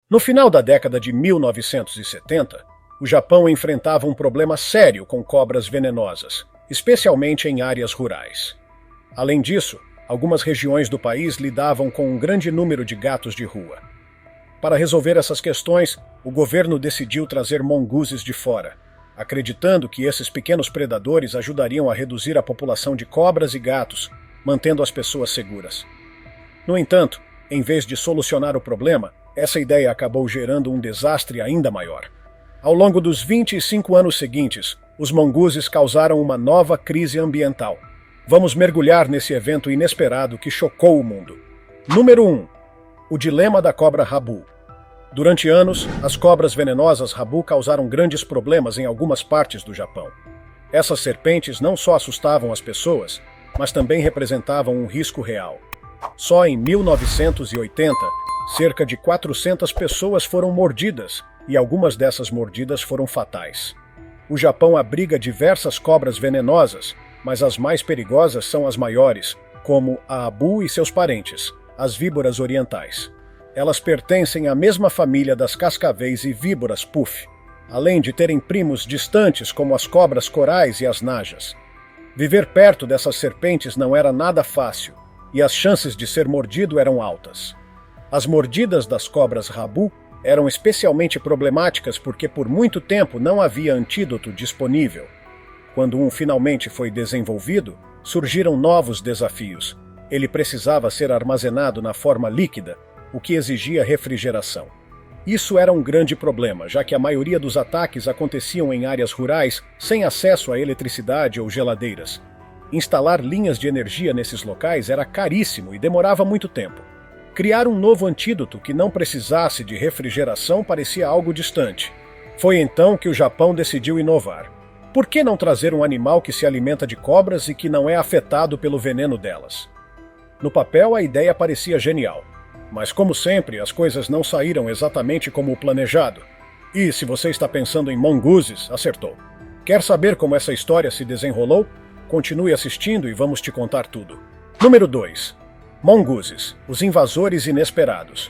No final da década de 1970, o Japão enfrentava um problema sério com cobras venenosas, especialmente em áreas rurais. Além disso, algumas regiões do país lidavam com um grande número de gatos de rua. Para resolver essas questões, o governo decidiu trazer monguzes de fora, acreditando que esses pequenos predadores ajudariam a reduzir a população de cobras e gatos, mantendo as pessoas seguras. No entanto, em vez de solucionar o problema, essa ideia acabou gerando um desastre ainda maior. Ao longo dos 25 anos seguintes, os monguzes causaram uma nova crise ambiental. Vamos mergulhar nesse evento inesperado que chocou o mundo. Número 1. O dilema da cobra Rabu. Durante anos, as cobras venenosas Rabu causaram grandes problemas em algumas partes do Japão. Essas serpentes não só assustavam as pessoas, mas também representavam um risco real. Só em 1980, cerca de 400 pessoas foram mordidas, e algumas dessas mordidas foram fatais. O Japão abriga diversas cobras venenosas, mas as mais perigosas são as maiores, como a abu e seus parentes, as víboras orientais. Elas pertencem à mesma família das cascavéis e víboras puff, além de terem primos distantes como as cobras corais e as najas. Viver perto dessas serpentes não era nada fácil, e as chances de ser mordido eram altas. As mordidas das cobras Rabu eram especialmente problemáticas porque por muito tempo não havia antídoto disponível. Quando um finalmente foi desenvolvido, surgiram novos desafios. Ele precisava ser armazenado na forma líquida, o que exigia refrigeração. Isso era um grande problema, já que a maioria dos ataques aconteciam em áreas rurais sem acesso à eletricidade ou geladeiras. Instalar linhas de energia nesses locais era caríssimo e demorava muito tempo. Criar um novo antídoto que não precisasse de refrigeração parecia algo distante. Foi então que o Japão decidiu inovar. Por que não trazer um animal que se alimenta de cobras e que não é afetado pelo veneno delas? No papel, a ideia parecia genial. Mas, como sempre, as coisas não saíram exatamente como o planejado. E, se você está pensando em monguzes, acertou. Quer saber como essa história se desenrolou? Continue assistindo e vamos te contar tudo. Número 2. Monguzes, os invasores inesperados.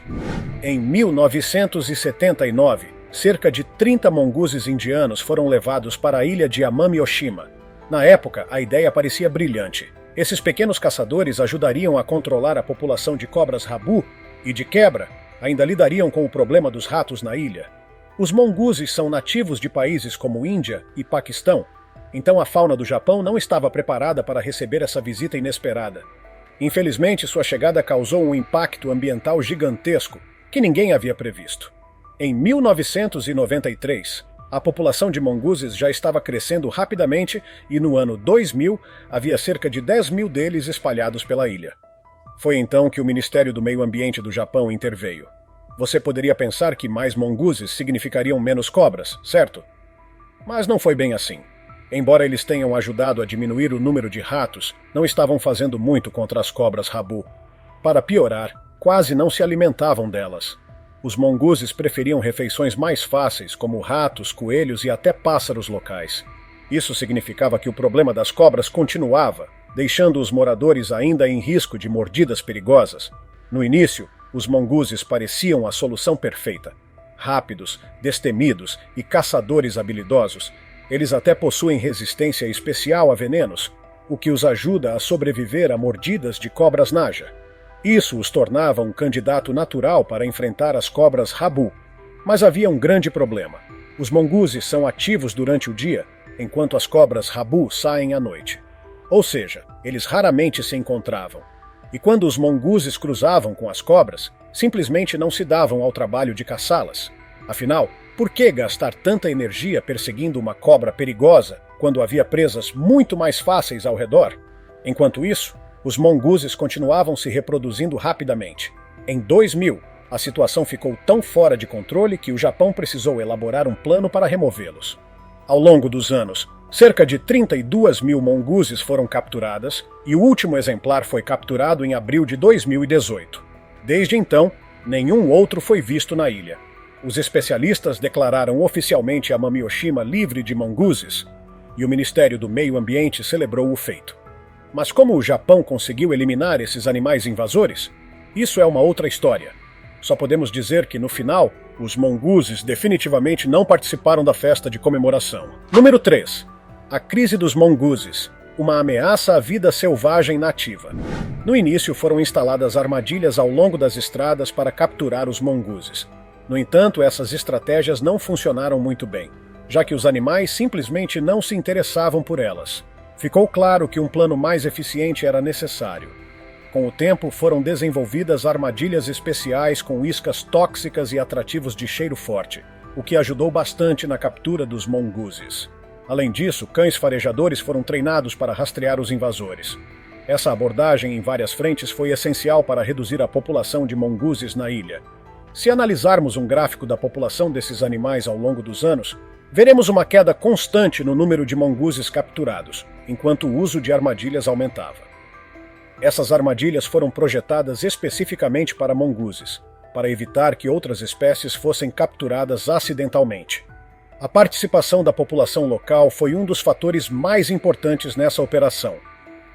Em 1979, cerca de 30 monguzes indianos foram levados para a ilha de Amami-Oshima. Na época, a ideia parecia brilhante. Esses pequenos caçadores ajudariam a controlar a população de cobras Rabu e, de quebra, ainda lidariam com o problema dos ratos na ilha. Os monguzes são nativos de países como Índia e Paquistão, então a fauna do Japão não estava preparada para receber essa visita inesperada. Infelizmente, sua chegada causou um impacto ambiental gigantesco que ninguém havia previsto. Em 1993, a população de monguzes já estava crescendo rapidamente e no ano 2000 havia cerca de 10 mil deles espalhados pela ilha. Foi então que o Ministério do Meio Ambiente do Japão interveio. Você poderia pensar que mais monguzes significariam menos cobras, certo? Mas não foi bem assim. Embora eles tenham ajudado a diminuir o número de ratos, não estavam fazendo muito contra as cobras Rabu. Para piorar, quase não se alimentavam delas. Os monguzes preferiam refeições mais fáceis, como ratos, coelhos e até pássaros locais. Isso significava que o problema das cobras continuava, deixando os moradores ainda em risco de mordidas perigosas. No início, os monguzes pareciam a solução perfeita. Rápidos, destemidos e caçadores habilidosos, eles até possuem resistência especial a venenos, o que os ajuda a sobreviver a mordidas de cobras naja. Isso os tornava um candidato natural para enfrentar as cobras Rabu. Mas havia um grande problema. Os monguzes são ativos durante o dia, enquanto as cobras Rabu saem à noite. Ou seja, eles raramente se encontravam. E quando os monguzes cruzavam com as cobras, simplesmente não se davam ao trabalho de caçá-las. Afinal, por que gastar tanta energia perseguindo uma cobra perigosa quando havia presas muito mais fáceis ao redor? Enquanto isso, os monguzes continuavam se reproduzindo rapidamente. Em 2000, a situação ficou tão fora de controle que o Japão precisou elaborar um plano para removê-los. Ao longo dos anos, cerca de 32 mil monguzes foram capturadas e o último exemplar foi capturado em abril de 2018. Desde então, nenhum outro foi visto na ilha. Os especialistas declararam oficialmente Amami-Oshima livre de monguzes e o Ministério do Meio Ambiente celebrou o feito. Mas como o Japão conseguiu eliminar esses animais invasores? Isso é uma outra história. Só podemos dizer que, no final, Os mongooses definitivamente não participaram da festa de comemoração. Número 3. A crise dos mongooses. Uma ameaça à vida selvagem nativa. No início foram instaladas armadilhas ao longo das estradas para capturar os mongooses. No entanto, essas estratégias não funcionaram muito bem, já que os animais simplesmente não se interessavam por elas. Ficou claro que um plano mais eficiente era necessário. Com o tempo, foram desenvolvidas armadilhas especiais com iscas tóxicas e atrativos de cheiro forte, o que ajudou bastante na captura dos mongooses. Além disso, cães farejadores foram treinados para rastrear os invasores. Essa abordagem em várias frentes foi essencial para reduzir a população de mongooses na ilha. Se analisarmos um gráfico da população desses animais ao longo dos anos, veremos uma queda constante no número de mongooses capturados, enquanto o uso de armadilhas aumentava. Essas armadilhas foram projetadas especificamente para mongooses, para evitar que outras espécies fossem capturadas acidentalmente. A participação da população local foi um dos fatores mais importantes nessa operação.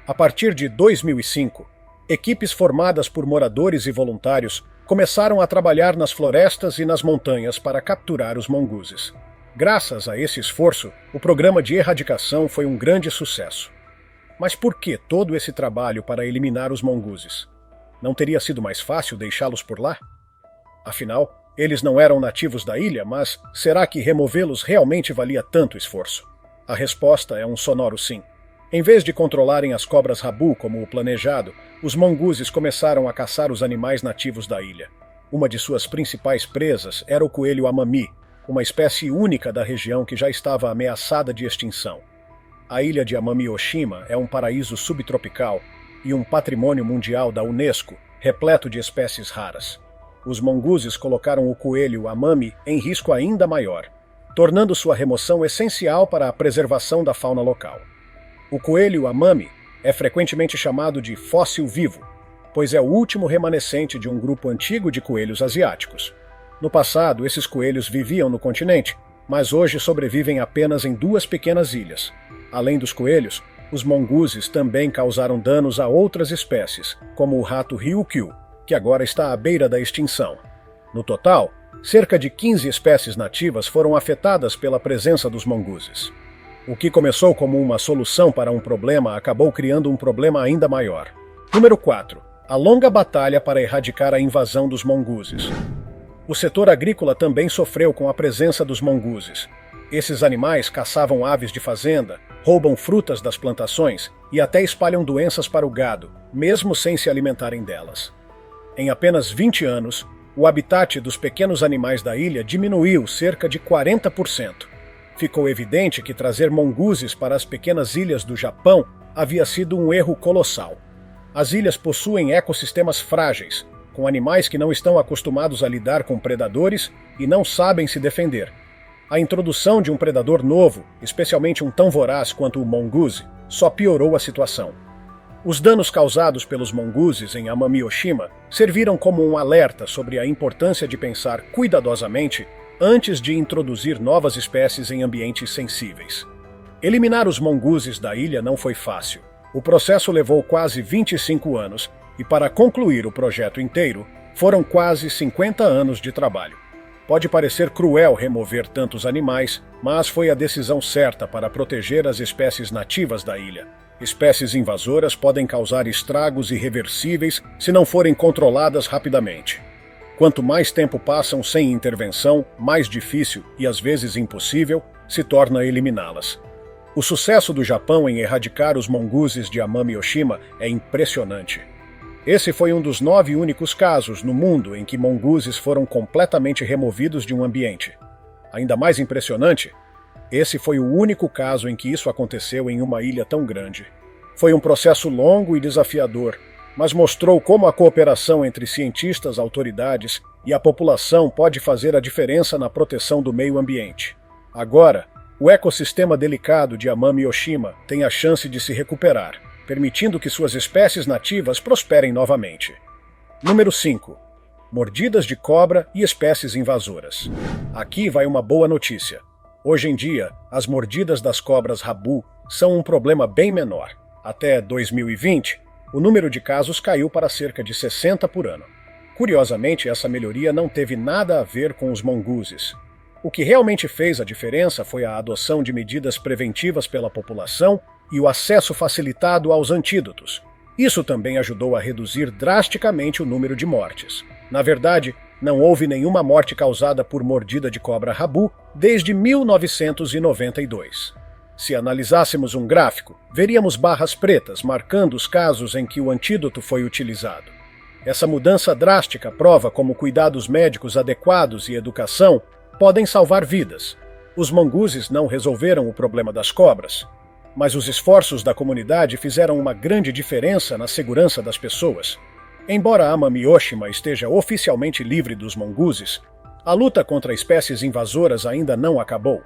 A partir de 2005, equipes formadas por moradores e voluntários começaram a trabalhar nas florestas e nas montanhas para capturar os mongooses. Graças a esse esforço, o programa de erradicação foi um grande sucesso. Mas por que todo esse trabalho para eliminar os mongooses? Não teria sido mais fácil deixá-los por lá? Afinal, eles não eram nativos da ilha, mas será que removê-los realmente valia tanto esforço? A resposta é um sonoro sim. Em vez de controlarem as cobras rabu como o planejado, os mongooses começaram a caçar os animais nativos da ilha. Uma de suas principais presas era o coelho amami, uma espécie única da região que já estava ameaçada de extinção. A ilha de Amami-Oshima é um paraíso subtropical e um patrimônio mundial da Unesco, repleto de espécies raras. Os mongooses colocaram o coelho amami em risco ainda maior, tornando sua remoção essencial para a preservação da fauna local. O coelho amami é frequentemente chamado de fóssil vivo, pois é o último remanescente de um grupo antigo de coelhos asiáticos. No passado, esses coelhos viviam no continente, mas hoje sobrevivem apenas em 2 pequenas ilhas. Além dos coelhos, os mongooses também causaram danos a outras espécies, como o rato ryukyu, que agora está à beira da extinção. No total, cerca de 15 espécies nativas foram afetadas pela presença dos mongooses. O que começou como uma solução para um problema acabou criando um problema ainda maior. Número 4. A longa batalha para erradicar a invasão dos mongooses. O setor agrícola também sofreu com a presença dos mongooses. Esses animais caçavam aves de fazenda, roubam frutas das plantações e até espalham doenças para o gado, mesmo sem se alimentarem delas. Em apenas 20 anos, o habitat dos pequenos animais da ilha diminuiu cerca de 40%. Ficou evidente que trazer mongooses para as pequenas ilhas do Japão havia sido um erro colossal. As ilhas possuem ecossistemas frágeis, com animais que não estão acostumados a lidar com predadores e não sabem se defender. A introdução de um predador novo, especialmente um tão voraz quanto o mongoose, só piorou a situação. Os danos causados pelos mongooses em Amami-Oshima serviram como um alerta sobre a importância de pensar cuidadosamente antes de introduzir novas espécies em ambientes sensíveis. Eliminar os mongooses da ilha não foi fácil. O processo levou quase 25 anos e, para concluir o projeto inteiro, foram quase 50 anos de trabalho. Pode parecer cruel remover tantos animais, mas foi a decisão certa para proteger as espécies nativas da ilha. Espécies invasoras podem causar estragos irreversíveis se não forem controladas rapidamente. Quanto mais tempo passam sem intervenção, mais difícil e às vezes impossível se torna eliminá-las. O sucesso do Japão em erradicar os mongooses de Amami-Oshima é impressionante. Esse foi um dos 9 únicos casos no mundo em que mongooses foram completamente removidos de um ambiente. Ainda mais impressionante, esse foi o único caso em que isso aconteceu em uma ilha tão grande. Foi um processo longo e desafiador, mas mostrou como a cooperação entre cientistas, autoridades e a população pode fazer a diferença na proteção do meio ambiente. Agora, o ecossistema delicado de Amami-Oshima tem a chance de se recuperar, permitindo que suas espécies nativas prosperem novamente. Número 5. Mordidas de cobra e espécies invasoras. Aqui vai uma boa notícia. Hoje em dia, as mordidas das cobras rabu são um problema bem menor. Até 2020, o número de casos caiu para cerca de 60 por ano. Curiosamente, essa melhoria não teve nada a ver com os mongooses. O que realmente fez a diferença foi a adoção de medidas preventivas pela população e o acesso facilitado aos antídotos. Isso também ajudou a reduzir drasticamente o número de mortes. Na verdade, não houve nenhuma morte causada por mordida de cobra-rabu desde 1992. Se analisássemos um gráfico, veríamos barras pretas marcando os casos em que o antídoto foi utilizado. Essa mudança drástica prova como cuidados médicos adequados e educação podem salvar vidas. Os mongooses não resolveram o problema das cobras, mas os esforços da comunidade fizeram uma grande diferença na segurança das pessoas. Embora Amami-Oshima esteja oficialmente livre dos mongooses, a luta contra espécies invasoras ainda não acabou.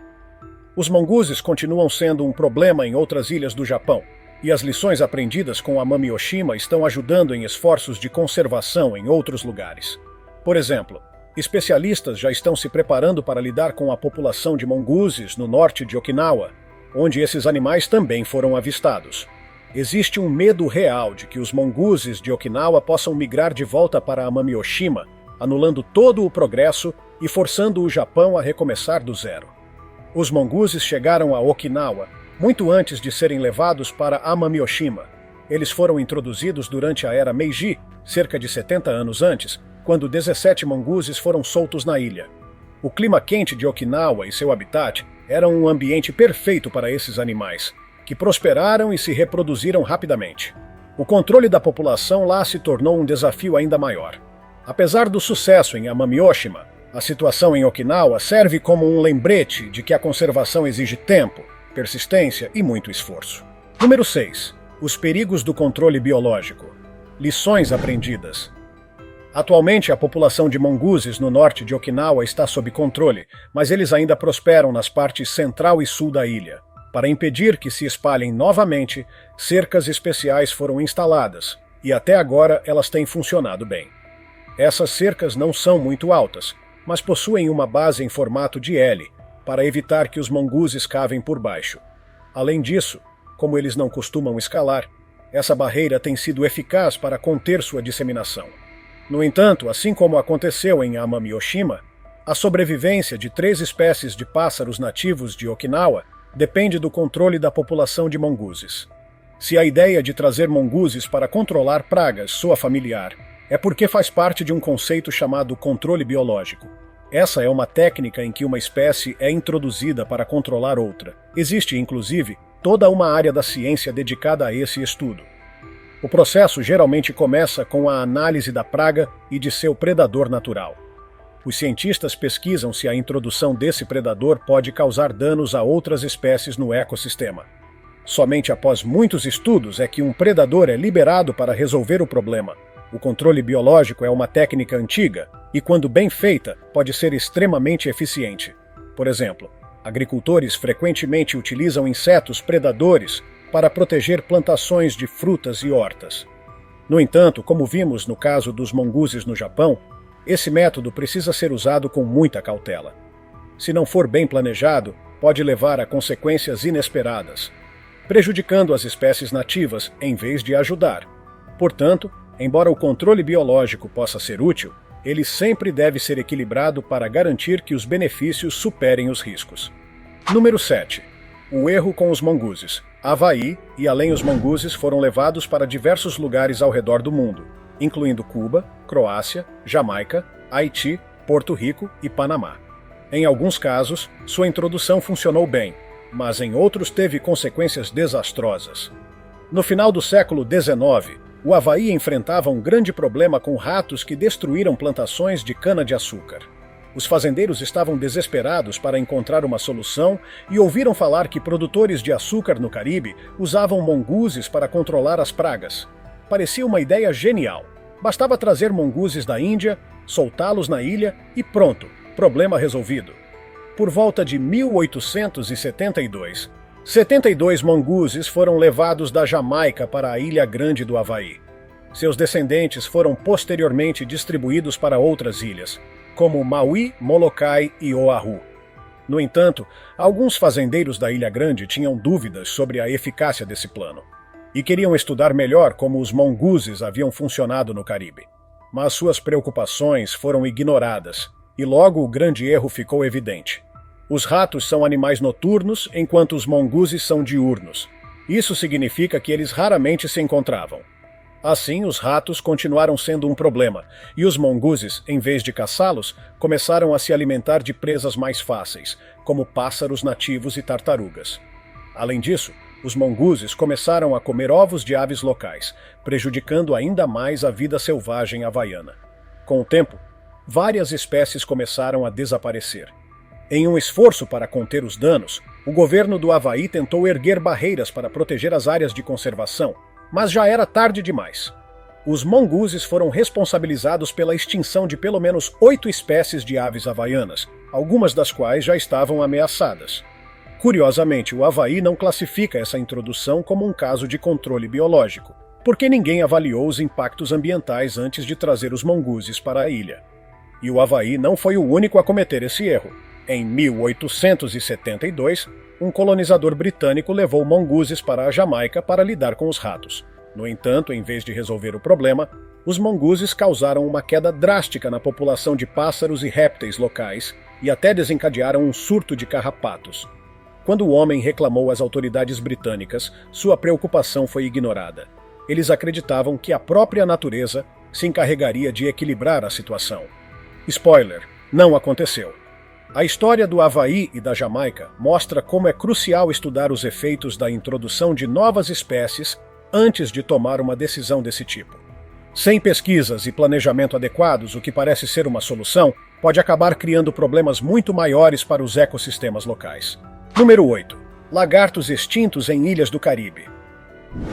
Os mongooses continuam sendo um problema em outras ilhas do Japão, e as lições aprendidas com Amami-Oshima estão ajudando em esforços de conservação em outros lugares. Por exemplo, especialistas já estão se preparando para lidar com a população de mongooses no norte de Okinawa, onde esses animais também foram avistados. Existe um medo real de que os mongooses de Okinawa possam migrar de volta para Amami-Oshima, anulando todo o progresso e forçando o Japão a recomeçar do zero. Os mongooses chegaram a Okinawa muito antes de serem levados para Amami-Oshima. Eles foram introduzidos durante a era Meiji, cerca de 70 anos antes, quando 17 mongooses foram soltos na ilha. O clima quente de Okinawa e seu habitat eram um ambiente perfeito para esses animais, que prosperaram e se reproduziram rapidamente. O controle da população lá se tornou um desafio ainda maior. Apesar do sucesso em Amami-Oshima, a situação em Okinawa serve como um lembrete de que a conservação exige tempo, persistência e muito esforço. Número 6. Os perigos do controle biológico. Lições aprendidas. Atualmente, a população de mongooses no norte de Okinawa está sob controle, mas eles ainda prosperam nas partes central e sul da ilha. Para impedir que se espalhem novamente, cercas especiais foram instaladas, e até agora elas têm funcionado bem. Essas cercas não são muito altas, mas possuem uma base em formato de L, para evitar que os mongooses cavem por baixo. Além disso, como eles não costumam escalar, essa barreira tem sido eficaz para conter sua disseminação. No entanto, assim como aconteceu em Amami-Oshima, a sobrevivência de 3 espécies de pássaros nativos de Okinawa depende do controle da população de mongooses. Se a ideia de trazer mongooses para controlar pragas soa familiar, é porque faz parte de um conceito chamado controle biológico. Essa é uma técnica em que uma espécie é introduzida para controlar outra. Existe, inclusive, toda uma área da ciência dedicada a esse estudo. O processo geralmente começa com a análise da praga e de seu predador natural. Os cientistas pesquisam se a introdução desse predador pode causar danos a outras espécies no ecossistema. Somente após muitos estudos é que um predador é liberado para resolver o problema. O controle biológico é uma técnica antiga e, quando bem feita, pode ser extremamente eficiente. Por exemplo, agricultores frequentemente utilizam insetos predadores para proteger plantações de frutas e hortas. No entanto, como vimos no caso dos mongooses no Japão, esse método precisa ser usado com muita cautela. Se não for bem planejado, pode levar a consequências inesperadas, prejudicando as espécies nativas em vez de ajudar. Portanto, embora o controle biológico possa ser útil, ele sempre deve ser equilibrado para garantir que os benefícios superem os riscos. Número 7. O erro com os mongooses. Havaí e além os mongooses foram levados para diversos lugares ao redor do mundo, incluindo Cuba, Croácia, Jamaica, Haiti, Porto Rico e Panamá. Em alguns casos, sua introdução funcionou bem, mas em outros teve consequências desastrosas. No final do século XIX, o Havaí enfrentava um grande problema com ratos que destruíram plantações de cana-de-açúcar. Os fazendeiros estavam desesperados para encontrar uma solução e ouviram falar que produtores de açúcar no Caribe usavam mongooses para controlar as pragas. Parecia uma ideia genial. Bastava trazer mongooses da Índia, soltá-los na ilha e pronto, problema resolvido. Por volta de 1872, 72 mongooses foram levados da Jamaica para a Ilha Grande do Havaí. Seus descendentes foram posteriormente distribuídos para outras ilhas, como Maui, Molokai e Oahu. No entanto, alguns fazendeiros da Ilha Grande tinham dúvidas sobre a eficácia desse plano e queriam estudar melhor como os mongooses haviam funcionado no Caribe. mas suas preocupações foram ignoradas, e logo o grande erro ficou evidente. Os ratos são animais noturnos, enquanto os monguzes são diurnos. Isso significa que eles raramente se encontravam. Assim, os ratos continuaram sendo um problema, e os monguzes, em vez de caçá-los, começaram a se alimentar de presas mais fáceis, como pássaros nativos e tartarugas. Além disso, os monguzes começaram a comer ovos de aves locais, prejudicando ainda mais a vida selvagem havaiana. Com o tempo, várias espécies começaram a desaparecer. Em um esforço para conter os danos, o governo do Havaí tentou erguer barreiras para proteger as áreas de conservação, mas já era tarde demais. Os monguzes foram responsabilizados pela extinção de pelo menos 8 espécies de aves havaianas, algumas das quais já estavam ameaçadas. Curiosamente, o Havaí não classifica essa introdução como um caso de controle biológico, porque ninguém avaliou os impactos ambientais antes de trazer os monguzes para a ilha. E o Havaí não foi o único a cometer esse erro. Em 1872, um colonizador britânico levou monguzes para a Jamaica para lidar com os ratos. No entanto, em vez de resolver o problema, os monguzes causaram uma queda drástica na população de pássaros e répteis locais e até desencadearam um surto de carrapatos. Quando o homem reclamou às autoridades britânicas, sua preocupação foi ignorada. Eles acreditavam que a própria natureza se encarregaria de equilibrar a situação. Spoiler, não aconteceu. A história do Havaí e da Jamaica mostra como é crucial estudar os efeitos da introdução de novas espécies antes de tomar uma decisão desse tipo. Sem pesquisas e planejamento adequados, o que parece ser uma solução pode acabar criando problemas muito maiores para os ecossistemas locais. Número 8. Lagartos extintos em ilhas do Caribe.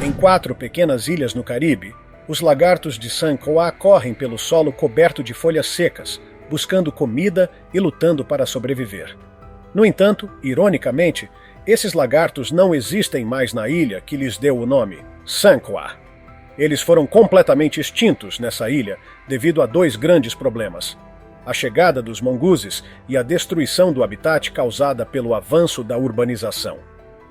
Em 4 pequenas ilhas no Caribe, os lagartos de St. Croix correm pelo solo coberto de folhas secas, buscando comida e lutando para sobreviver. No entanto, ironicamente, esses lagartos não existem mais na ilha que lhes deu o nome, St. Croix. Eles foram completamente extintos nessa ilha devido a 2 grandes problemas: a chegada dos monguzes e a destruição do habitat causada pelo avanço da urbanização.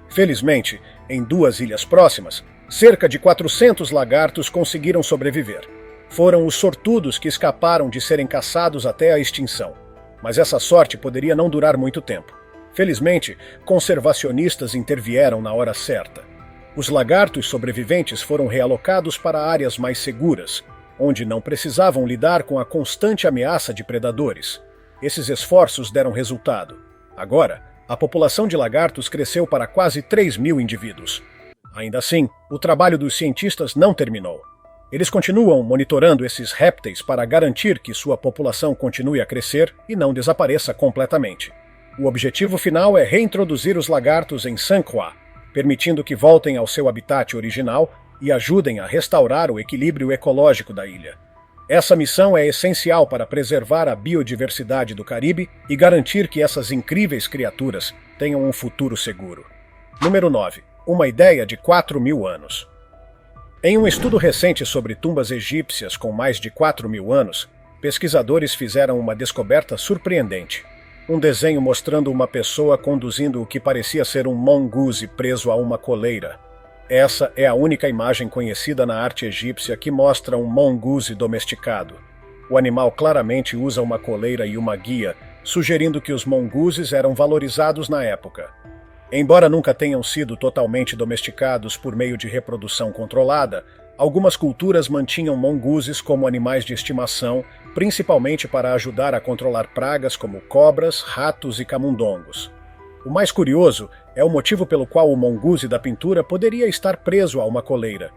Felizmente, em 2 ilhas próximas, cerca de 400 lagartos conseguiram sobreviver. Foram os sortudos que escaparam de serem caçados até a extinção. Mas essa sorte poderia não durar muito tempo. Felizmente, conservacionistas intervieram na hora certa. Os lagartos sobreviventes foram realocados para áreas mais seguras, onde não precisavam lidar com a constante ameaça de predadores. Esses esforços deram resultado. Agora, a população de lagartos cresceu para quase 3.000 indivíduos. Ainda assim, o trabalho dos cientistas não terminou. Eles continuam monitorando esses répteis para garantir que sua população continue a crescer e não desapareça completamente. O objetivo final é reintroduzir os lagartos em St. Croix, permitindo que voltem ao seu habitat original e ajudem a restaurar o equilíbrio ecológico da ilha. Essa missão é essencial para preservar a biodiversidade do Caribe e garantir que essas incríveis criaturas tenham um futuro seguro. Número 9. Uma ideia de 4.000 anos. Em um estudo recente sobre tumbas egípcias com mais de 4.000 anos, pesquisadores fizeram uma descoberta surpreendente. Um desenho mostrando uma pessoa conduzindo o que parecia ser um mongoose preso a uma coleira. Essa é a única imagem conhecida na arte egípcia que mostra um mongoose domesticado. O animal claramente usa uma coleira e uma guia, sugerindo que os mongooses eram valorizados na época. Embora nunca tenham sido totalmente domesticados por meio de reprodução controlada, algumas culturas mantinham mongooses como animais de estimação, principalmente para ajudar a controlar pragas como cobras, ratos e camundongos. O mais curioso é o motivo pelo qual o mongoose da pintura poderia estar preso a uma coleira.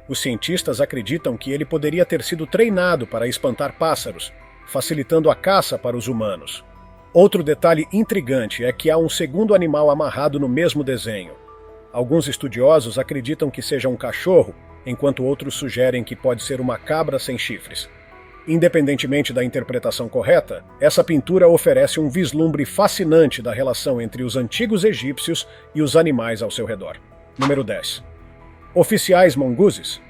Os cientistas acreditam que ele poderia ter sido treinado para espantar pássaros, facilitando a caça para os humanos. Outro detalhe intrigante é que há um segundo animal amarrado no mesmo desenho. Alguns estudiosos acreditam que seja um cachorro, enquanto outros sugerem que pode ser uma cabra sem chifres. Independentemente da interpretação correta, essa pintura oferece um vislumbre fascinante da relação entre os antigos egípcios e os animais ao seu redor. Número 10. Oficiais mongooses.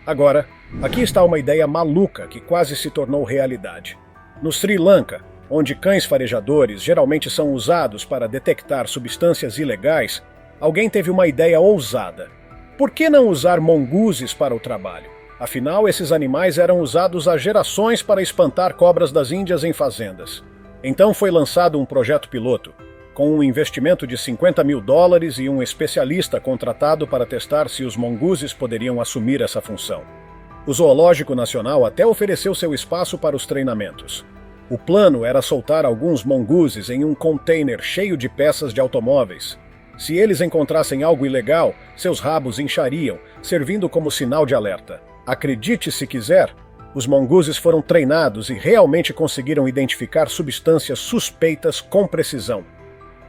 Agora, aqui está uma ideia maluca que quase se tornou realidade. No Sri Lanka, onde cães farejadores geralmente são usados para detectar substâncias ilegais, alguém teve uma ideia ousada. Por que não usar mongooses para o trabalho? Afinal, esses animais eram usados há gerações para espantar cobras das Índias em fazendas. Então foi lançado um projeto piloto, com um investimento de $50 mil e um especialista contratado para testar se os monguzes poderiam assumir essa função. O Zoológico Nacional até ofereceu seu espaço para os treinamentos. O plano era soltar alguns monguzes em um container cheio de peças de automóveis. Se eles encontrassem algo ilegal, seus rabos inchariam, servindo como sinal de alerta. Acredite se quiser, os monguzes foram treinados e realmente conseguiram identificar substâncias suspeitas com precisão.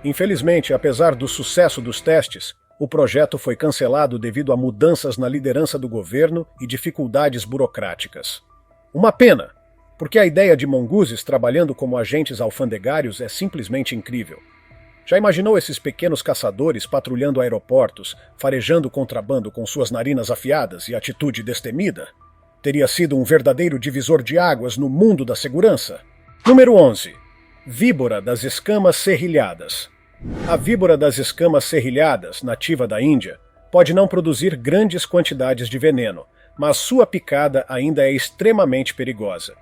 Infelizmente, apesar do sucesso dos testes, o projeto foi cancelado devido a mudanças na liderança do governo e dificuldades burocráticas. Uma pena, porque a ideia de monguzes trabalhando como agentes alfandegários é simplesmente incrível. Já imaginou esses pequenos caçadores patrulhando aeroportos, farejando contrabando com suas narinas afiadas e atitude destemida? Teria sido um verdadeiro divisor de águas no mundo da segurança. Número 11. Víbora das escamas serrilhadas. A víbora das escamas serrilhadas, nativa da Índia, pode não produzir grandes quantidades de veneno, mas sua picada ainda é extremamente perigosa.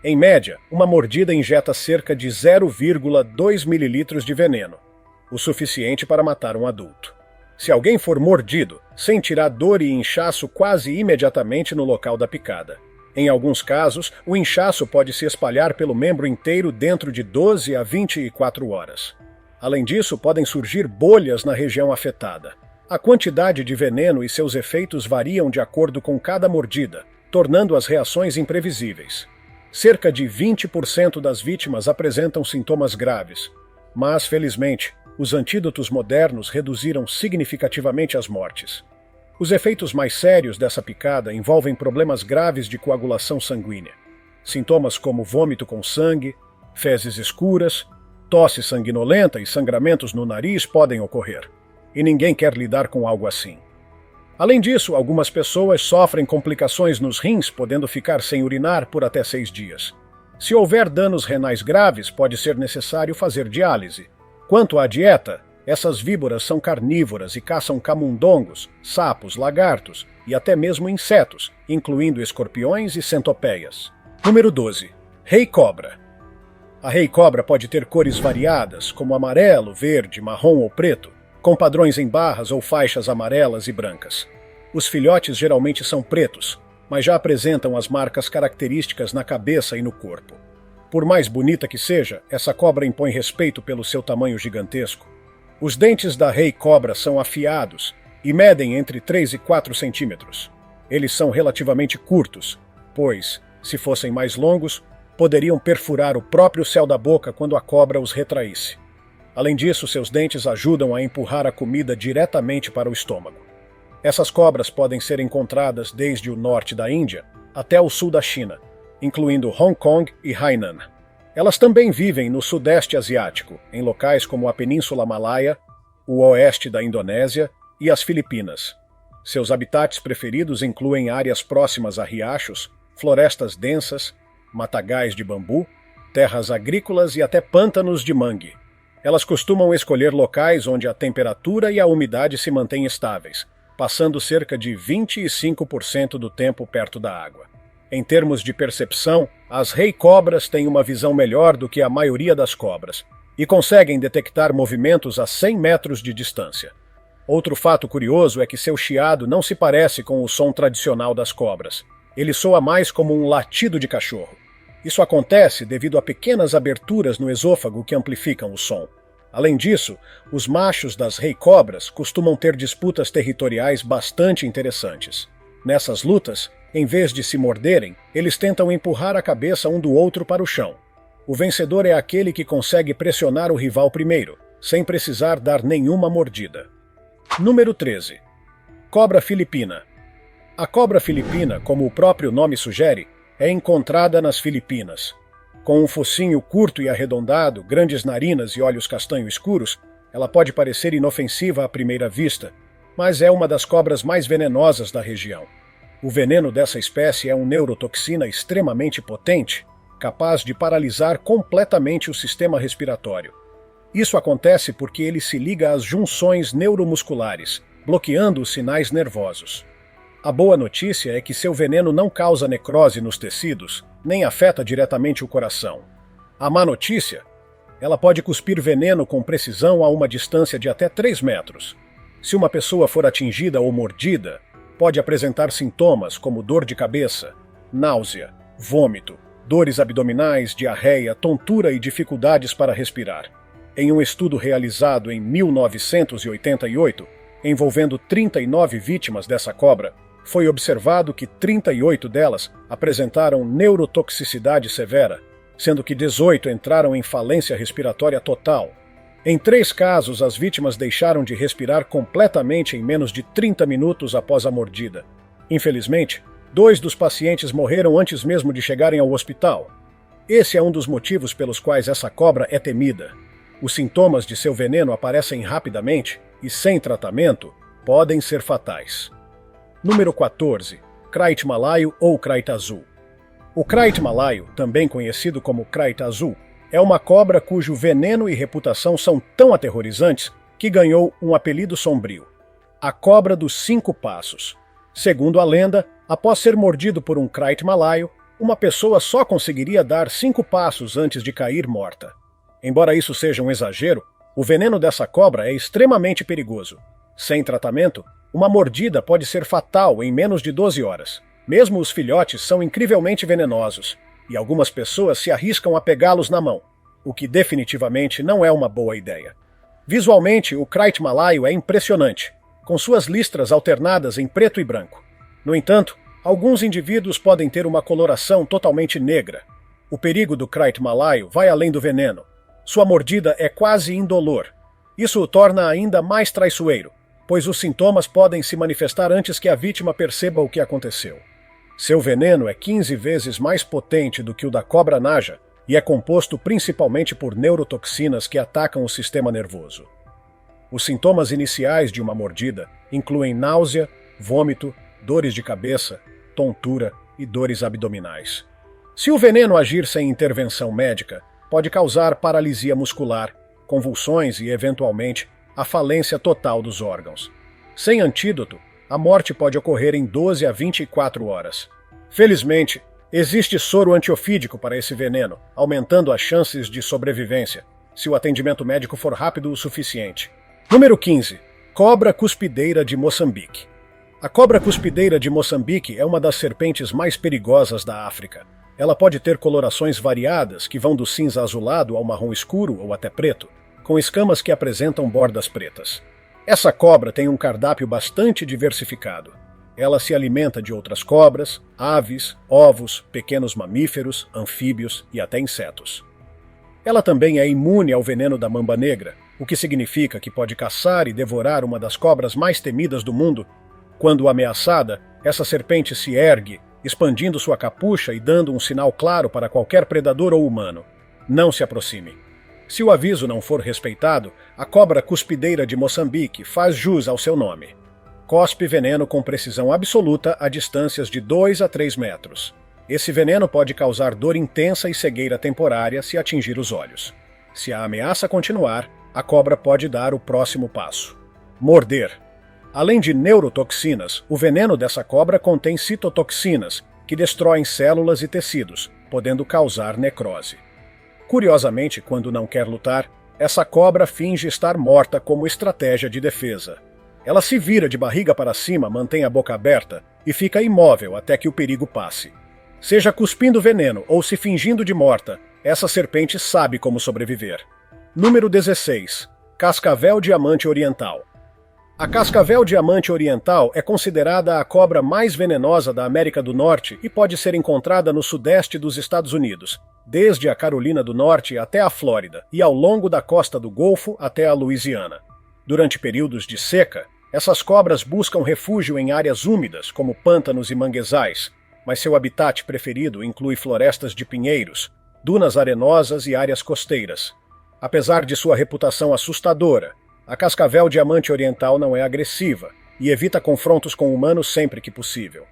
Em média, uma mordida injeta cerca de 0,2 ml de veneno, o suficiente para matar um adulto. Se alguém for mordido, sentirá dor e inchaço quase imediatamente no local da picada. Em alguns casos, o inchaço pode se espalhar pelo membro inteiro dentro de 12 a 24 horas. Além disso, podem surgir bolhas na região afetada. A quantidade de veneno e seus efeitos variam de acordo com cada mordida, tornando as reações imprevisíveis. Cerca de 20% das vítimas apresentam sintomas graves, mas, felizmente, os antídotos modernos reduziram significativamente as mortes. Os efeitos mais sérios dessa picada envolvem problemas graves de coagulação sanguínea. Sintomas como vômito com sangue, fezes escuras, tosse sanguinolenta e sangramentos no nariz podem ocorrer. E ninguém quer lidar com algo assim. Além disso, algumas pessoas sofrem complicações nos rins, podendo ficar sem urinar por até 6 dias. Se houver danos renais graves, pode ser necessário fazer diálise. Quanto à dieta, essas víboras são carnívoras e caçam camundongos, sapos, lagartos e até mesmo insetos, incluindo escorpiões e centopeias. Número 12. Rei-cobra. A rei-cobra pode ter cores variadas, como amarelo, verde, marrom ou preto, com padrões em barras ou faixas amarelas e brancas. Os filhotes geralmente são pretos, mas já apresentam as marcas características na cabeça e no corpo. Por mais bonita que seja, essa cobra impõe respeito pelo seu tamanho gigantesco. Os dentes da rei-cobra são afiados e medem entre 3 e 4 centímetros. Eles são relativamente curtos, pois, se fossem mais longos, poderiam perfurar o próprio céu da boca quando a cobra os retraísse. Além disso, seus dentes ajudam a empurrar a comida diretamente para o estômago. Essas cobras podem ser encontradas desde o norte da Índia até o sul da China, incluindo Hong Kong e Hainan. Elas também vivem no sudeste asiático, em locais como a Península Malaia, o oeste da Indonésia e as Filipinas. Seus habitats preferidos incluem áreas próximas a riachos, florestas densas, matagais de bambu, terras agrícolas e até pântanos de mangue. Elas costumam escolher locais onde a temperatura e a umidade se mantêm estáveis, passando cerca de 25% do tempo perto da água. Em termos de percepção, as rei-cobras têm uma visão melhor do que a maioria das cobras e conseguem detectar movimentos a 100 metros de distância. Outro fato curioso é que seu chiado não se parece com o som tradicional das cobras. Ele soa mais como um latido de cachorro. Isso acontece devido a pequenas aberturas no esôfago que amplificam o som. Além disso, os machos das rei-cobras costumam ter disputas territoriais bastante interessantes. Nessas lutas, em vez de se morderem, eles tentam empurrar a cabeça um do outro para o chão. O vencedor é aquele que consegue pressionar o rival primeiro, sem precisar dar nenhuma mordida. Número 13. Cobra filipina. A cobra filipina, como o próprio nome sugere, é encontrada nas Filipinas. Com um focinho curto e arredondado, grandes narinas e olhos castanho escuros, ela pode parecer inofensiva à primeira vista, mas é uma das cobras mais venenosas da região. O veneno dessa espécie é uma neurotoxina extremamente potente, capaz de paralisar completamente o sistema respiratório. Isso acontece porque ele se liga às junções neuromusculares, bloqueando os sinais nervosos. A boa notícia é que seu veneno não causa necrose nos tecidos, nem afeta diretamente o coração. A má notícia? Ela pode cuspir veneno com precisão a uma distância de até 3 metros. Se uma pessoa for atingida ou mordida, pode apresentar sintomas como dor de cabeça, náusea, vômito, dores abdominais, diarreia, tontura e dificuldades para respirar. Em um estudo realizado em 1988, envolvendo 39 vítimas dessa cobra, foi observado que 38 delas apresentaram neurotoxicidade severa, sendo que 18 entraram em falência respiratória total. Em 3 casos, as vítimas deixaram de respirar completamente em menos de 30 minutos após a mordida. Infelizmente, 2 dos pacientes morreram antes mesmo de chegarem ao hospital. Esse é um dos motivos pelos quais essa cobra é temida. Os sintomas de seu veneno aparecem rapidamente e, sem tratamento, podem ser fatais. Número 14. Krait malaio ou Krait azul. O Krait malaio, também conhecido como Krait azul, é uma cobra cujo veneno e reputação são tão aterrorizantes que ganhou um apelido sombrio: a cobra dos 5 passos. Segundo a lenda, após ser mordido por um Krait malaio, uma pessoa só conseguiria dar 5 passos antes de cair morta. Embora isso seja um exagero, o veneno dessa cobra é extremamente perigoso. Sem tratamento, uma mordida pode ser fatal em menos de 12 horas. Mesmo os filhotes são incrivelmente venenosos, e algumas pessoas se arriscam a pegá-los na mão, o que definitivamente não é uma boa ideia. Visualmente, o Krait malaio é impressionante, com suas listras alternadas em preto e branco. No entanto, alguns indivíduos podem ter uma coloração totalmente negra. O perigo do Krait malaio vai além do veneno. Sua mordida é quase indolor. Isso o torna ainda mais traiçoeiro, pois os sintomas podem se manifestar antes que a vítima perceba o que aconteceu. Seu veneno é 15 vezes mais potente do que o da cobra naja e é composto principalmente por neurotoxinas que atacam o sistema nervoso. Os sintomas iniciais de uma mordida incluem náusea, vômito, dores de cabeça, tontura e dores abdominais. Se o veneno agir sem intervenção médica, pode causar paralisia muscular, convulsões e, eventualmente, a falência total dos órgãos. Sem antídoto, a morte pode ocorrer em 12 a 24 horas. Felizmente, existe soro antiofídico para esse veneno, aumentando as chances de sobrevivência, se o atendimento médico for rápido o suficiente. Número 15. Cobra cuspideira de Moçambique. A cobra cuspideira de Moçambique é uma das serpentes mais perigosas da África. Ela pode ter colorações variadas, que vão do cinza azulado ao marrom escuro ou até preto, com escamas que apresentam bordas pretas. Essa cobra tem um cardápio bastante diversificado. Ela se alimenta de outras cobras, aves, ovos, pequenos mamíferos, anfíbios e até insetos. Ela também é imune ao veneno da mamba negra, o que significa que pode caçar e devorar uma das cobras mais temidas do mundo. Quando ameaçada, essa serpente se ergue, expandindo sua capucha e dando um sinal claro para qualquer predador ou humano: não se aproxime. Se o aviso não for respeitado, a cobra cuspideira de Moçambique faz jus ao seu nome. Cospe veneno com precisão absoluta a distâncias de 2 a 3 metros. Esse veneno pode causar dor intensa e cegueira temporária se atingir os olhos. Se a ameaça continuar, a cobra pode dar o próximo passo: morder. Além de neurotoxinas, o veneno dessa cobra contém citotoxinas, que destroem células e tecidos, podendo causar necrose. Curiosamente, quando não quer lutar, essa cobra finge estar morta como estratégia de defesa. Ela se vira de barriga para cima, mantém a boca aberta e fica imóvel até que o perigo passe. Seja cuspindo veneno ou se fingindo de morta, essa serpente sabe como sobreviver. Número 16. Cascavel diamante oriental. A cascavel diamante oriental é considerada a cobra mais venenosa da América do Norte e pode ser encontrada no sudeste dos Estados Unidos, desde a Carolina do Norte até a Flórida e ao longo da costa do Golfo até a Louisiana. Durante períodos de seca, essas cobras buscam refúgio em áreas úmidas, como pântanos e manguezais, mas seu habitat preferido inclui florestas de pinheiros, dunas arenosas e áreas costeiras. Apesar de sua reputação assustadora, a cascavel diamante oriental não é agressiva e evita confrontos com humanos sempre que possível.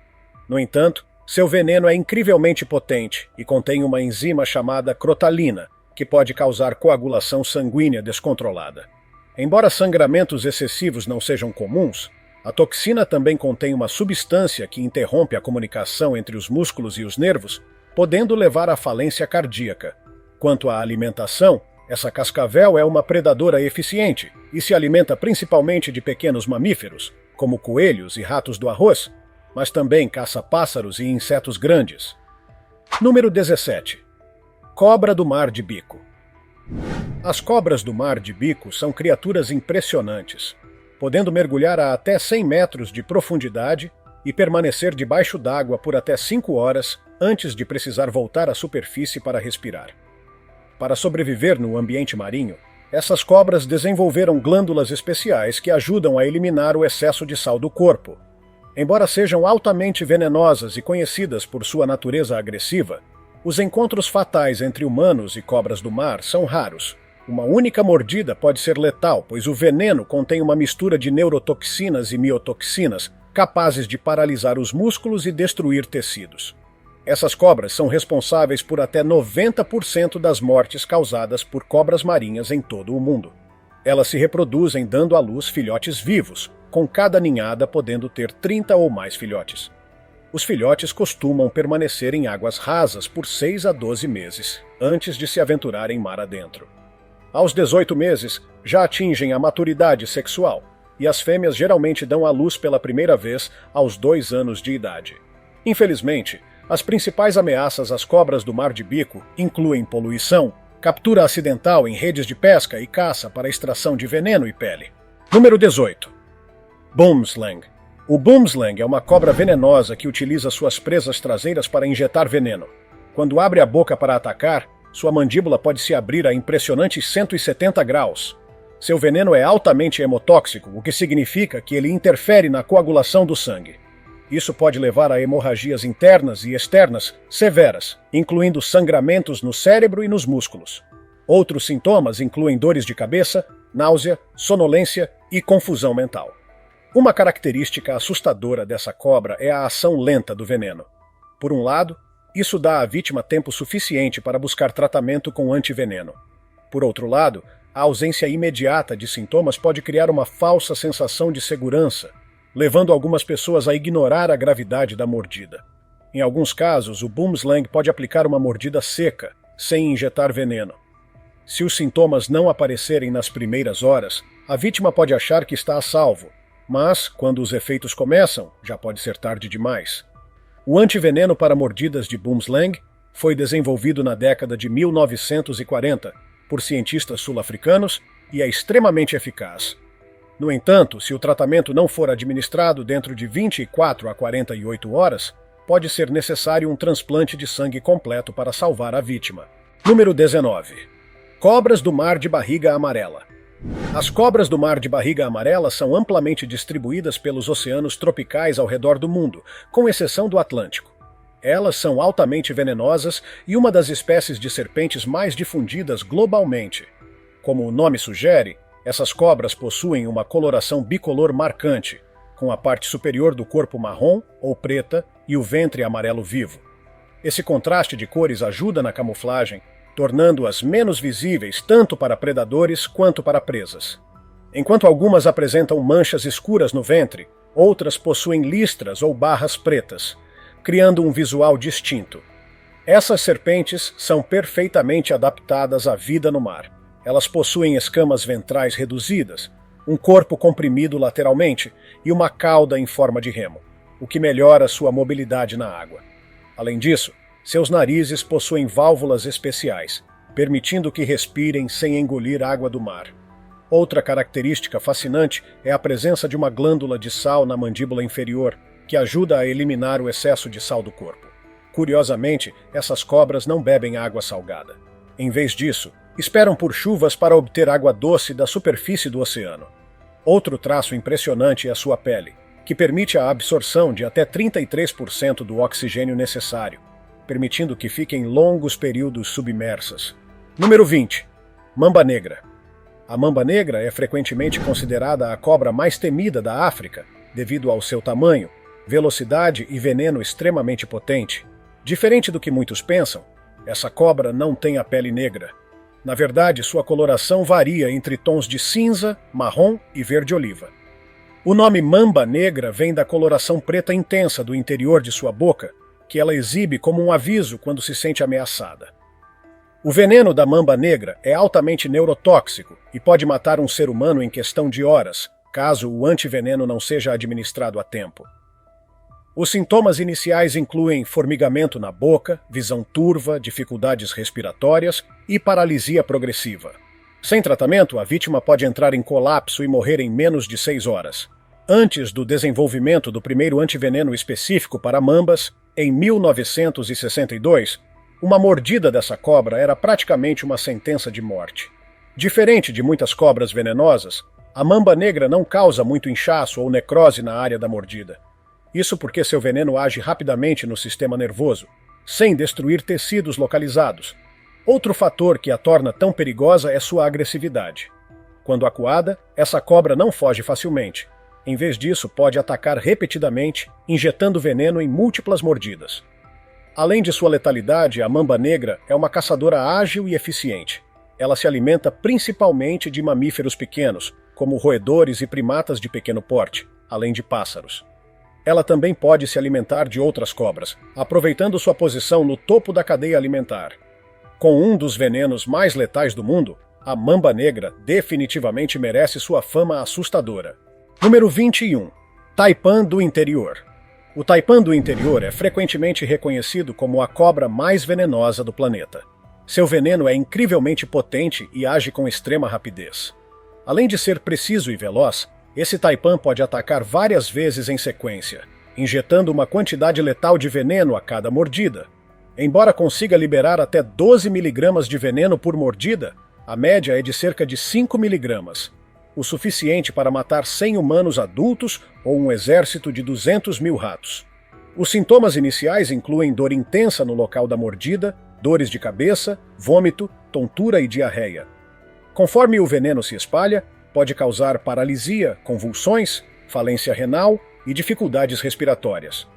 No entanto, seu veneno é incrivelmente potente e contém uma enzima chamada crotalina, que pode causar coagulação sanguínea descontrolada. Embora sangramentos excessivos não sejam comuns, A toxina também contém uma substância que interrompe a comunicação entre os músculos e os nervos, podendo levar à falência cardíaca. Quanto à alimentação, essa cascavel é uma predadora eficiente e se alimenta principalmente de pequenos mamíferos, como coelhos e ratos do arroz, mas também caça pássaros e insetos grandes. Número 17. Cobra do mar de bico. As cobras do mar de bico são criaturas impressionantes, podendo mergulhar a até 100 metros de profundidade e permanecer debaixo d'água por até 5 horas antes de precisar voltar à superfície para respirar. Para sobreviver no ambiente marinho, essas cobras desenvolveram glândulas especiais que ajudam a eliminar o excesso de sal do corpo. Embora sejam altamente venenosas e conhecidas por sua natureza agressiva, os encontros fatais entre humanos e cobras do mar são raros. Uma única mordida pode ser letal, pois o veneno contém uma mistura de neurotoxinas e miotoxinas, capazes de paralisar os músculos e destruir tecidos. Essas cobras são responsáveis por até 90% das mortes causadas por cobras marinhas em todo o mundo. Elas se reproduzem dando à luz filhotes vivos, com cada ninhada podendo ter 30 ou mais filhotes. Os filhotes costumam permanecer em águas rasas por 6 a 12 meses, antes de se aventurarem mar adentro. Aos 18 meses, já atingem a maturidade sexual, e as fêmeas geralmente dão à luz pela primeira vez aos 2 anos de idade. Infelizmente, as principais ameaças às cobras do mar de bico incluem poluição, captura acidental em redes de pesca e caça para extração de veneno e pele. Número 18. Boomslang. O boomslang é uma cobra venenosa que utiliza suas presas traseiras para injetar veneno. Quando abre a boca para atacar, sua mandíbula pode se abrir a impressionantes 170 graus. Seu veneno é altamente hemotóxico, o que significa que ele interfere na coagulação do sangue. Isso pode levar a hemorragias internas e externas severas, incluindo sangramentos no cérebro e nos músculos. Outros sintomas incluem dores de cabeça, náusea, sonolência e confusão mental. Uma característica assustadora dessa cobra é a ação lenta do veneno. Por um lado, isso dá à vítima tempo suficiente para buscar tratamento com antiveneno. Por outro lado, a ausência imediata de sintomas pode criar uma falsa sensação de segurança, levando algumas pessoas a ignorar a gravidade da mordida. Em alguns casos, o boomslang pode aplicar uma mordida seca, sem injetar veneno. Se os sintomas não aparecerem nas primeiras horas, a vítima pode achar que está a salvo, mas, quando os efeitos começam, já pode ser tarde demais. O antiveneno para mordidas de boomslang foi desenvolvido na década de 1940 por cientistas sul-africanos e é extremamente eficaz. No entanto, se o tratamento não for administrado dentro de 24 a 48 horas, pode ser necessário um transplante de sangue completo para salvar a vítima. Número 19. Cobras do mar de barriga amarela. As cobras do mar de barriga amarela são amplamente distribuídas pelos oceanos tropicais ao redor do mundo, com exceção do Atlântico. Elas são altamente venenosas e uma das espécies de serpentes mais difundidas globalmente. Como o nome sugere, essas cobras possuem uma coloração bicolor marcante, com a parte superior do corpo marrom ou preta e o ventre amarelo vivo. Esse contraste de cores ajuda na camuflagem, tornando-as menos visíveis tanto para predadores quanto para presas. Enquanto algumas apresentam manchas escuras no ventre, outras possuem listras ou barras pretas, criando um visual distinto. Essas serpentes são perfeitamente adaptadas à vida no mar. Elas possuem escamas ventrais reduzidas, um corpo comprimido lateralmente e uma cauda em forma de remo, o que melhora sua mobilidade na água. Além disso, seus narizes possuem válvulas especiais, permitindo que respirem sem engolir água do mar. Outra característica fascinante é a presença de uma glândula de sal na mandíbula inferior, que ajuda a eliminar o excesso de sal do corpo. Curiosamente, essas cobras não bebem água salgada. Em vez disso, esperam por chuvas para obter água doce da superfície do oceano. Outro traço impressionante é a sua pele, que permite a absorção de até 33% do oxigênio necessário, permitindo que fiquem longos períodos submersas. Número 20. Mamba negra. A mamba negra é frequentemente considerada a cobra mais temida da África, devido ao seu tamanho, velocidade e veneno extremamente potente. Diferente do que muitos pensam, essa cobra não tem a pele negra. Na verdade, sua coloração varia entre tons de cinza, marrom e verde-oliva. O nome mamba negra vem da coloração preta intensa do interior de sua boca, que ela exibe como um aviso quando se sente ameaçada. O veneno da mamba negra é altamente neurotóxico e pode matar um ser humano em questão de horas, caso o antiveneno não seja administrado a tempo. Os sintomas iniciais incluem formigamento na boca, visão turva, dificuldades respiratórias e paralisia progressiva. Sem tratamento, a vítima pode entrar em colapso e morrer em menos de 6 horas. Antes do desenvolvimento do primeiro antiveneno específico para mambas, em 1962, uma mordida dessa cobra era praticamente uma sentença de morte. Diferente de muitas cobras venenosas, a mamba negra não causa muito inchaço ou necrose na área da mordida. Isso porque seu veneno age rapidamente no sistema nervoso, sem destruir tecidos localizados. Outro fator que a torna tão perigosa é sua agressividade. Quando acuada, essa cobra não foge facilmente. Em vez disso, pode atacar repetidamente, injetando veneno em múltiplas mordidas. Além de sua letalidade, a mamba negra é uma caçadora ágil e eficiente. Ela se alimenta principalmente de mamíferos pequenos, como roedores e primatas de pequeno porte, além de pássaros. Ela também pode se alimentar de outras cobras, aproveitando sua posição no topo da cadeia alimentar. Com um dos venenos mais letais do mundo, a mamba negra definitivamente merece sua fama assustadora. Número 21. Taipan do interior. O taipan do interior é frequentemente reconhecido como a cobra mais venenosa do planeta. Seu veneno é incrivelmente potente e age com extrema rapidez. Além de ser preciso e veloz, esse taipan pode atacar várias vezes em sequência, injetando uma quantidade letal de veneno a cada mordida. Embora consiga liberar até 12 mg de veneno por mordida, a média é de cerca de 5 mg, o suficiente para matar 100 humanos adultos ou um exército de 200 mil ratos. Os sintomas iniciais incluem dor intensa no local da mordida, dores de cabeça, vômito, tontura e diarreia. Conforme o veneno se espalha, pode causar paralisia, convulsões, falência renal e dificuldades respiratórias.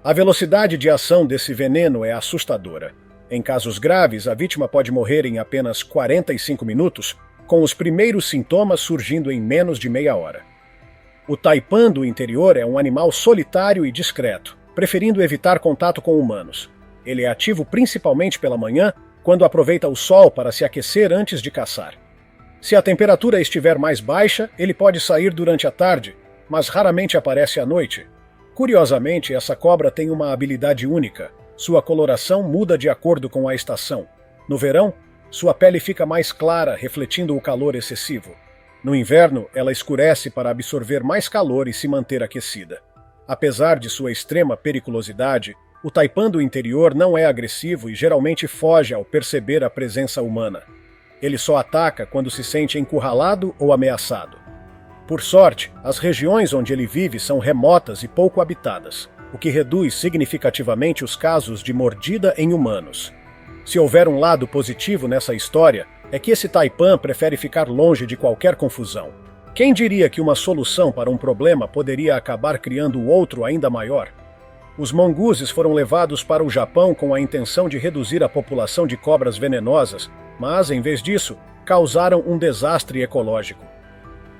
A velocidade de ação desse veneno é assustadora. Em casos graves, a vítima pode morrer em apenas 45 minutos, com os primeiros sintomas surgindo em menos de meia hora. O taipan do interior é um animal solitário e discreto, preferindo evitar contato com humanos. Ele é ativo principalmente pela manhã, quando aproveita o sol para se aquecer antes de caçar. Se a temperatura estiver mais baixa, ele pode sair durante a tarde, mas raramente aparece à noite. Curiosamente, essa cobra tem uma habilidade única. Sua coloração muda de acordo com a estação. No verão, sua pele fica mais clara, refletindo o calor excessivo. No inverno, ela escurece para absorver mais calor e se manter aquecida. Apesar de sua extrema periculosidade, o taipan do interior não é agressivo e geralmente foge ao perceber a presença humana. Ele só ataca quando se sente encurralado ou ameaçado. Por sorte, as regiões onde ele vive são remotas e pouco habitadas, o que reduz significativamente os casos de mordida em humanos. Se houver um lado positivo nessa história, é que esse taipan prefere ficar longe de qualquer confusão. Quem diria que uma solução para um problema poderia acabar criando outro ainda maior? Os monguzes foram levados para o Japão com a intenção de reduzir a população de cobras venenosas, mas, em vez disso, causaram um desastre ecológico.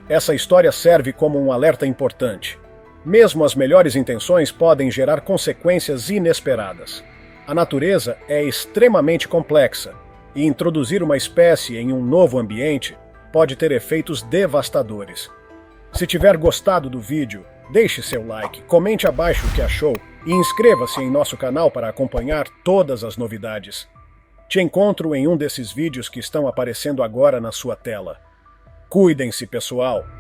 Essa história serve como um alerta importante. Mesmo as melhores intenções podem gerar consequências inesperadas. A natureza é extremamente complexa, e introduzir uma espécie em um novo ambiente pode ter efeitos devastadores. Se tiver gostado do vídeo, deixe seu like, comente abaixo o que achou e inscreva-se em nosso canal para acompanhar todas as novidades. Te encontro em um desses vídeos que estão aparecendo agora na sua tela. Cuidem-se, pessoal!